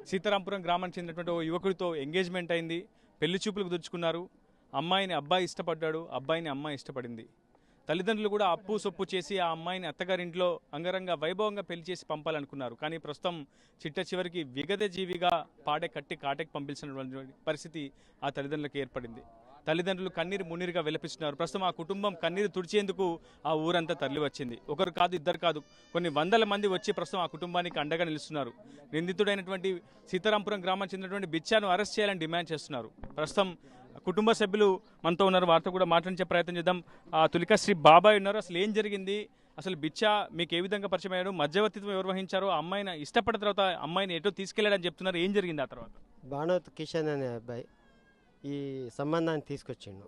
సీతారాంపురం గ్రామానికి చెందినటువంటి ఓ యువకుడితో ఎంగేజ్మెంట్ అయింది. పెళ్లి చూపులకు దుచ్చుకున్నారు. అమ్మాయిని అబ్బాయి ఇష్టపడ్డాడు, అబ్బాయిని అమ్మాయి ఇష్టపడింది. తల్లిదండ్రులు కూడా అప్పు సొప్పు చేసి ఆ అమ్మాయిని అత్తగారింట్లో అంగరంగ వైభవంగా పెళ్లి చేసి పంపాలనుకున్నారు. కానీ ప్రస్తుతం చిట్ట చివరికి విగత జీవిగా పాడే కట్టి కాటకి పంపించినటువంటి పరిస్థితి ఆ తల్లిదండ్రులకు ఏర్పడింది. తల్లిదండ్రులు కన్నీరు మున్నీరుగా విలపిస్తున్నారు. ప్రస్తుతం ఆ కుటుంబం కన్నీరు తుడిచేందుకు ఆ ఊరంతా తరలి వచ్చింది. ఒకరు కాదు, ఇద్దరు కాదు, కొన్ని వందల మంది వచ్చి ప్రస్తుతం ఆ కుటుంబానికి అండగా నిలుస్తున్నారు. నిందితుడైనటువంటి సీతారాంపురం గ్రామానికి చెందినటువంటి బిచ్చాను అరెస్ట్ చేయాలని డిమాండ్ చేస్తున్నారు. ప్రస్తుతం కుటుంబ సభ్యులు మనతో ఉన్నారు. వారితో కూడా మాట్లాడించే ప్రయత్నం చేద్దాం. తులికాశ్రీ బాబాయ్ ఉన్నారు. అసలు ఏం జరిగింది? అసలు బిచ్చా మీకు ఏ విధంగా పరిచయం అయ్యాడు? మధ్యవర్తిత్వం ఎవరు వహించారో? అమ్మాయిని ఇష్టపడిన తర్వాత అమ్మాయిని ఎటో తీసుకెళ్లాడని చెప్తున్నారు. ఏం జరిగింది ఆ తర్వాత? భానోత్ కిషన్ అనే అబ్బాయి ఈ సంబంధాన్ని తీసుకొచ్చిండు.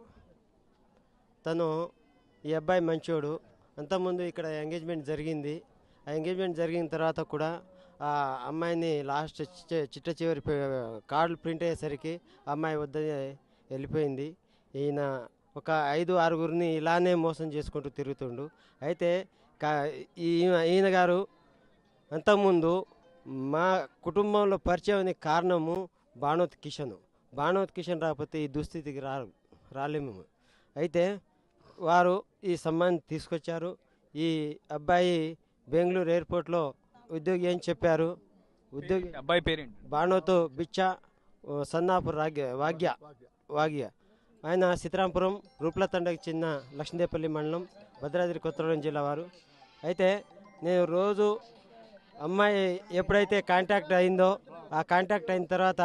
తను ఈ అబ్బాయి మంచోడు. అంతకుముందు ఇక్కడ ఎంగేజ్మెంట్ జరిగింది. ఆ ఎంగేజ్మెంట్ జరిగిన తర్వాత కూడా ఆ అమ్మాయిని లాస్ట్ చిట్ట చివరి కార్డులు ప్రింట్ అయ్యేసరికి అమ్మాయి వద్దని వెళ్ళిపోయింది. ఈయన ఒక 5-6 ఇలానే మోసం చేసుకుంటూ తిరుగుతుండు. అయితే ఈయన గారు అంతకుముందు మా కుటుంబంలో పరిచయం కారణము భానోత్ కిషన్. భానోత్ కిషన్ రాకపోతే ఈ దుస్థితికి రాలేము. అయితే వారు ఈ సంబంధం తీసుకొచ్చారు. ఈ అబ్బాయి బెంగళూరు ఎయిర్పోర్ట్లో ఉద్యోగి అని చెప్పారు. ఉద్యోగి అబ్బాయి పేరేంటి? భానోత్ బిచ్చా సన్నాపు వాగ్య. ఆయన సీతారాంపురం రూప్లతండకి చెందిన లక్ష్మీదేపల్లి మండలం, భద్రాద్రి కొత్తగూడెం జిల్లా వారు. అయితే నేను రోజు అమ్మాయి ఎప్పుడైతే కాంటాక్ట్ అయిందో ఆ కాంటాక్ట్ అయిన తర్వాత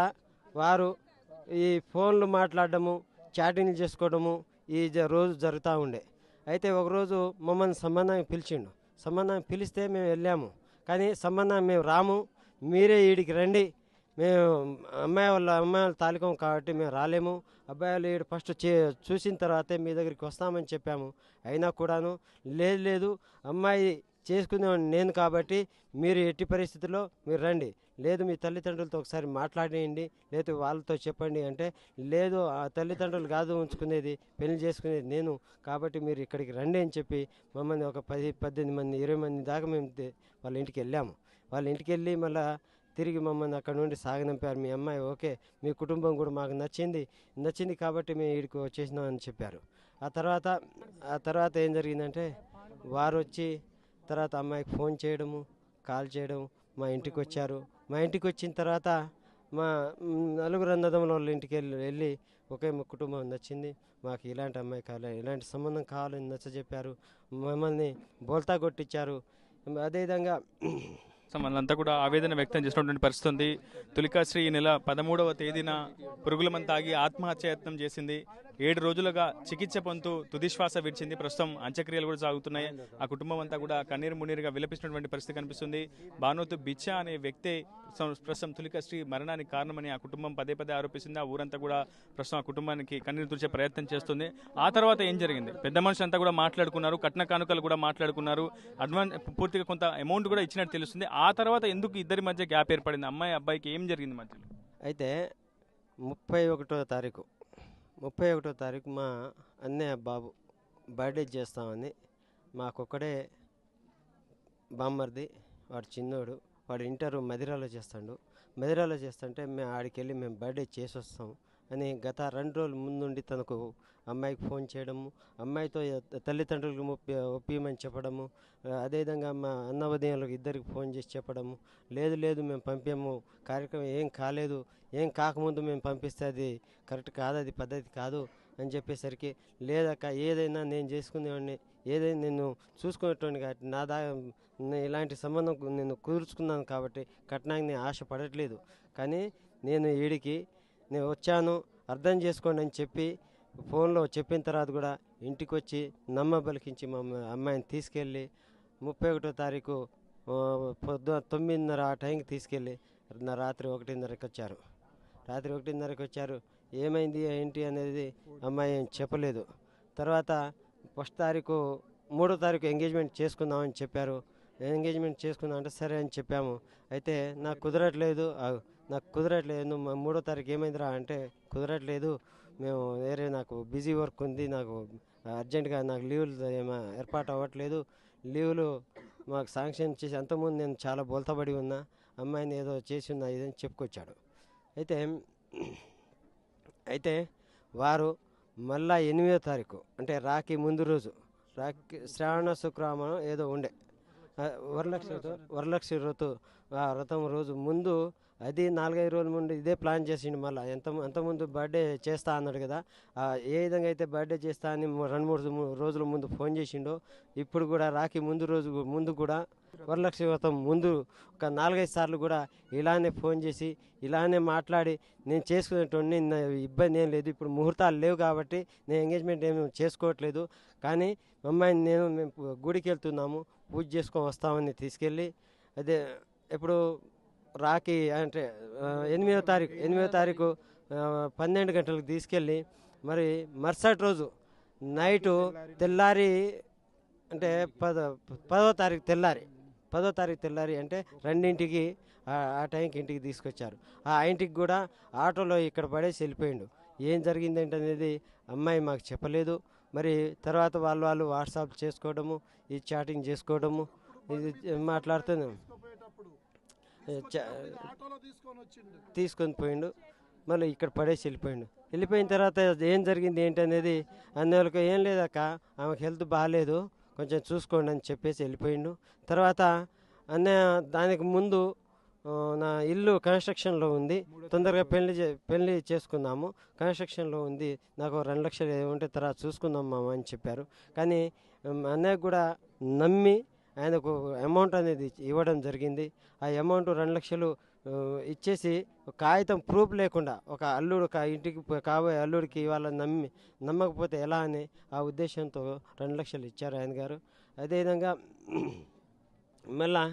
వారు ఈ ఫోన్లు మాట్లాడడము, చాటింగ్లు చేసుకోవడము ఈ రోజు జరుగుతూ ఉండే. అయితే ఒకరోజు మమ్మల్ని సంబంధానికి పిలిచిండు. సంబంధానికి పిలిస్తే మేము వెళ్ళాము. కానీ సంబంధం మేము రాము, మీరే ఈడికి రండి, మేము అమ్మాయి వాళ్ళ తాలికం కాబట్టి మేము రాలేము, అబ్బాయి వాళ్ళు ఈడు ఫస్ట్ చూసిన తర్వాతే మీ దగ్గరికి వస్తామని చెప్పాము. అయినా కూడాను లేదు అమ్మాయి చేసుకునేవాడిని నేను కాబట్టి మీరు ఎట్టి పరిస్థితుల్లో మీరు రండి, లేదు మీ తల్లిదండ్రులతో ఒకసారి మాట్లాడేయండి, లేదు వాళ్ళతో చెప్పండి అంటే, లేదు ఆ తల్లిదండ్రులు కాదు ఉంచుకునేది, పెళ్లి చేసుకునేది నేను కాబట్టి మీరు ఇక్కడికి రండి అని చెప్పి మమ్మల్ని ఒక 10-18 మంది 20 మంది దాకా మేము వాళ్ళ ఇంటికి వెళ్ళాము. వాళ్ళ ఇంటికి వెళ్ళి మళ్ళీ తిరిగి మమ్మల్ని అక్కడ నుండి సాగనంపారు. మీ అమ్మాయి ఓకే, మీ కుటుంబం కూడా మాకు నచ్చింది కాబట్టి మేము ఇక్కడికి వచ్చేసినాం అని చెప్పారు. ఆ తర్వాత ఏం జరిగిందంటే వారు వచ్చి తర్వాత అమ్మాయికి ఫోన్ చేయడము, కాల్ చేయడం, మా ఇంటికి వచ్చారు. మా ఇంటికి వచ్చిన తర్వాత మా నలుగురు అన్నదమ్ముల వాళ్ళ ఇంటికి వెళ్ళి ఒకే మా కుటుంబం నచ్చింది, మాకు ఇలాంటి అమ్మాయి కావాలి, ఇలాంటి సంబంధం కావాలని నచ్చజెప్పారు. మమ్మల్ని బోల్తా కొట్టించారు. అదేవిధంగా వాళ్ళంతా కూడా ఆవేదన వ్యక్తం చేసినటువంటి పరిస్థితి ఉంది. తులికాశ్రీ ఈ నెల 13వ తేదీన పురుగులమంత తాగి ఆత్మహత్యాయత్నం చేసింది. 7 రోజులుగా చికిత్స పొందుతూ తుదిశ్వాస విడిచింది. ప్రస్తుతం అంత్యక్రియలు కూడా సాగుతున్నాయి. ఆ కుటుంబం అంతా కూడా కన్నీరు మున్నీరుగా విలపిస్తున్నటువంటి పరిస్థితి కనిపిస్తుంది. భానోత్ బిచ్చా అనే వ్యక్తే ప్రస్తుతం తులికాశ్రీ మరణానికి కారణమని ఆ కుటుంబం పదే ఆరోపిస్తుంది. ఆ ఊరంతా కూడా ప్రస్తుతం ఆ కుటుంబానికి కన్నీరు తుడిచే ప్రయత్నం చేస్తుంది. ఆ తర్వాత ఏం జరిగింది? పెద్ద మనుషులంతా కూడా మాట్లాడుకున్నారు, కట్న కానుకలు కూడా మాట్లాడుకున్నారు, పూర్తిగా కొంత అమౌంట్ కూడా ఇచ్చినట్టు తెలుస్తుంది. ఆ తర్వాత ఎందుకు ఇద్దరి మధ్య గ్యాప్ ఏర్పడింది? అమ్మాయి అబ్బాయికి ఏం జరిగింది మధ్యలో? అయితే 31వ తారీఖు మా అన్నయ్య బాబు బర్త్డే చేస్తామని, మాకొక్కడే బామ్మర్ది, వాడు చిన్నోడు, వాడు ఇంటర్ మదిరాలో చేస్తుంటే మేము ఆడికి వెళ్ళి మేము బర్త్డే చేసి వస్తాం అని గత 2 రోజుల ముందుండి తనకు అమ్మాయికి ఫోన్ చేయడము, అమ్మాయితో తల్లిదండ్రులకు ఒప్పియమని చెప్పడము, అదేవిధంగా మా అన్నవదీయులకు ఇద్దరికి ఫోన్ చేసి చెప్పడము, లేదు మేము పంపాము, కార్యక్రమం ఏం కాకముందు మేము పంపిస్తే అది కరెక్ట్ కాదు, అది పద్ధతి కాదు అని చెప్పేసరికి, లేదక్క ఏదైనా నేను చేసుకునేవాడిని, ఏదైనా నేను చూసుకునేటోడిని కాబట్టి ఇలాంటి సంబంధం నేను కుదుర్చుకున్నాను కాబట్టి కట్నానికి నేను ఆశపడట్లేదు, కానీ నేను నేను వచ్చాను అర్థం చేసుకోండి అని చెప్పి ఫోన్లో చెప్పిన తర్వాత కూడా ఇంటికి వచ్చి నమ్మబలికించి మా అమ్మాయిని తీసుకెళ్ళి 31వ తారీఖు పొద్దున 9:30 ఆ టైంకి తీసుకెళ్ళి రాత్రి 1:30కి వచ్చారు. ఏమైంది ఏంటి అనేది అమ్మాయి ఏం చెప్పలేదు. తర్వాత 3వ తారీఖు ఎంగేజ్మెంట్ చేసుకుందామని చెప్పారు. ఎంగేజ్మెంట్ చేసుకుందాం అంటే సరే అని చెప్పాము. అయితే నాకు కుదరట్లేదు, నువ్వు 3వ తారీఖు ఏమైందిరా అంటే కుదరట్లేదు, మేము నాకు బిజీ వర్క్ ఉంది, నాకు అర్జెంటుగా నాకు లీవులు ఏర్పాటు అవ్వట్లేదు, లీవులు మాకు శాంక్షన్ చేసి, అంతకుముందు నేను చాలా బోల్తబడి ఉన్నా, అమ్మాయిని ఏదో చేసి ఉన్నా ఇదని చెప్పుకొచ్చాడు. అయితే అయితే వారు మళ్ళా 8వ తారీఖు అంటే రాఖీ ముందు రోజు, రాఖీ శ్రావణ శుక్రవారం ఏదో ఉండే వరలక్ష్మి వ్రతం రోజు ముందు, అది 4-5 రోజుల ముందు ఇదే ప్లాన్ చేసిండు. మళ్ళీ అంతకుముందు బర్త్డే చేస్తా అన్నాడు కదా, ఏ విధంగా అయితే బర్త్డే చేస్తా అని 2-3 రోజుల ముందు ఫోన్ చేసిండో, ఇప్పుడు కూడా రాఖీ ముందు కూడా వరలక్ష్మి వ్రతం ముందు ఒక 4-5 సార్లు కూడా ఇలానే ఫోన్ చేసి ఇలానే మాట్లాడి, నేను చేసుకునేటోడిని, నా ఇబ్బంది ఏం లేదు, ఇప్పుడు ముహూర్తాలు లేవు కాబట్టి నేను ఎంగేజ్మెంట్ ఏమి చేసుకోవట్లేదు, కానీ అమ్మాయిని మేము గుడికి వెళ్తున్నాము, పూజ చేసుకొని వస్తామని తీసుకెళ్ళి, అదే ఇప్పుడు రాఖీ అంటే 8వ తారీఖు 12 గంటలకు తీసుకెళ్ళి, మరి మరుసటి రోజు నైటు తెల్లారి అంటే 10వ తారీఖు తెల్లారి అంటే 2ంటికి ఆ టైంకి ఇంటికి తీసుకొచ్చారు. ఆ ఇంటికి కూడా ఆటోలో ఇక్కడ పడేసి వెళ్ళిపోయిండు. ఏం జరిగిందంటే అనేది అమ్మాయి మాకు చెప్పలేదు. మరి తర్వాత వాళ్ళు వాట్సాప్ చేసుకోవడము, ఈ చాటింగ్ చేసుకోవడము, ఇది మాట్లాడుతున్నాం, తీసుకొని పోయిండు. మళ్ళీ ఇక్కడ పడేసి వెళ్ళిపోయిన తర్వాత ఏం జరిగింది ఏంటి అనేది అన్నోళ్ళకి ఏం లేదక్క, ఆమెకు హెల్త్ బాగాలేదు, కొంచెం చూసుకోండి అని చెప్పేసి వెళ్ళిపోయిండు. తర్వాత అన్నయ్య దానికి ముందు నా ఇల్లు కన్స్ట్రక్షన్లో ఉంది, తొందరగా పెళ్లి చేసుకుందాము, కన్స్ట్రక్షన్లో ఉంది, నాకు 2 లక్షలు ఉంటే తర్వాత చూసుకుందాం మామ అని చెప్పారు. కానీ అన్నయ్య కూడా నమ్మి ఆయనకు అమౌంట్ అనేది ఇవ్వడం జరిగింది. ఆ అమౌంట్ 2 లక్షలు ఇచ్చేసి కాగితం ప్రూఫ్ లేకుండా ఒక ఇంటికి కాబోయే అల్లుడికి ఇవాళ నమ్మకపోతే ఎలా అని ఆ ఉద్దేశంతో 2 లక్షలు ఇచ్చారు ఆయన గారు. అదేవిధంగా మళ్ళా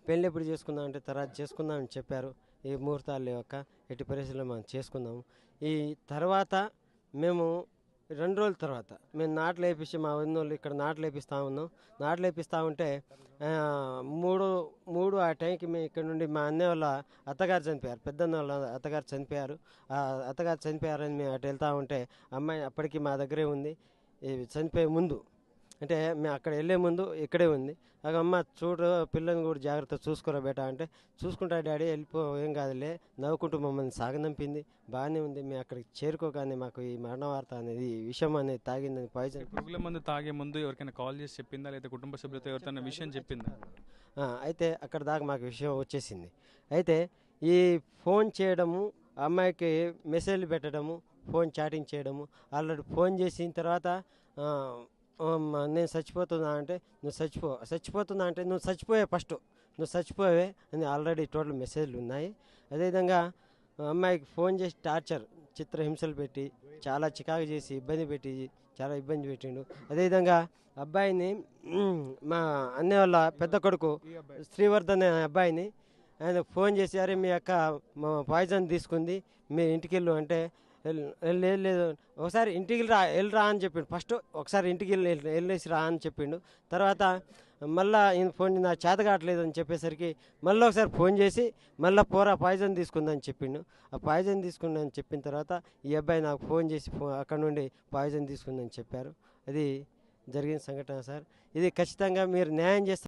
పెళ్ళి ఎప్పుడు చేసుకుందాం అంటే తర్వాత చేసుకుందామని చెప్పారు. ఈ ముహూర్తాలు లేవక్క, ఎట్టి పరిస్థితుల్లో మనం చేసుకుందాము. ఈ తర్వాత మేము 2 రోజుల తర్వాత మేము నాట్లు వేపించి, మా వదినోళ్ళు ఇక్కడ నాట్లు వేపిస్తూ ఉన్నాం. నాట్లు వేపిస్తూ ఉంటే మూడు ఆ టైంకి మేము ఇక్కడ నుండి మా అన్నయ్య వాళ్ళ అత్తగారు చనిపోయారు, పెద్దన్న వాళ్ళ అత్తగారు చనిపోయారు. ఆ అత్తగారు చనిపోయారని మేము అటు వెళ్తూ ఉంటే అమ్మాయి అప్పటికి మా దగ్గరే ఉంది. చనిపోయే ముందు అంటే మేము అక్కడ వెళ్ళే ముందు ఇక్కడే ఉంది. అమ్మ చూడు, పిల్లని కూడా జాగ్రత్త చూసుకోరా బేటా అంటే, చూసుకుంటా డాడీ, వెళ్ళిపో, ఏం కాదులే, నవ్వుకుంటూ మమ్మల్ని సాగనంపింది. బాగానే ఉంది. మేము అక్కడికి చేరుకోగానే మాకు ఈ మరణ వార్త అనేది, ఈ విషయం అనేది తాగిందని, పాయిజన్ పురుగుల మందు తాగే ముందు ఎవరికైనా కాల్ చేసి చెప్పిందా, లేదా కుటుంబ సభ్యులతో ఎవరికైనా విషయం చెప్పిందా? అయితే అక్కడ దాకా మాకు విషయం వచ్చేసింది. అయితే ఈ ఫోన్ చేయడము, అమ్మాయికి మెసేజ్లు పెట్టడము, ఫోన్ చాటింగ్ చేయడము, ఆల్రెడీ ఫోన్ చేసిన తర్వాత నేను చచ్చిపోతున్నా అంటే, చచ్చిపోతున్నా అంటే నువ్వు చచ్చిపోయావే అని ఆల్రెడీ టోటల్ మెసేజ్లు ఉన్నాయి. అదేవిధంగా అమ్మాయికి ఫోన్ చేసి చిత్రహింసలు పెట్టి, చాలా చికాకు చేసి చాలా ఇబ్బంది పెట్టిండు. అదేవిధంగా అబ్బాయిని, మా అన్నయ్య వాళ్ళ పెద్ద కొడుకు శ్రీవర్ధన్ అనే అబ్బాయిని ఆయన ఫోన్ చేసి, అరే మీ అక్క పాయిజన్ తీసుకుంది, మీ ఇంటికి వెళ్ళు అంటే, లేదు ఒకసారి ఇంటికి వెళ్ళిరా అని చెప్పిండు. ఫస్ట్ ఒకసారి ఇంటికి వెళ్ళేసి రా అని చెప్పిండు. తర్వాత మళ్ళీ ఈయన ఫోన్ నాకు చేత కావట్లేదు అని చెప్పేసరికి మళ్ళీ ఒకసారి ఫోన్ చేసి మళ్ళీ పోరా పాయిజన్ తీసుకుందని చెప్పిండు. ఆ పాయిజన్ తీసుకుందని చెప్పిన తర్వాత ఈ అబ్బాయి నాకు ఫోన్ చేసి అక్కడ నుండి పాయిజన్ తీసుకుందని చెప్పారు. అది జరిగిన సంఘటన సార్. ఇది ఖచ్చితంగా మీరు న్యాయం చేస్తారు.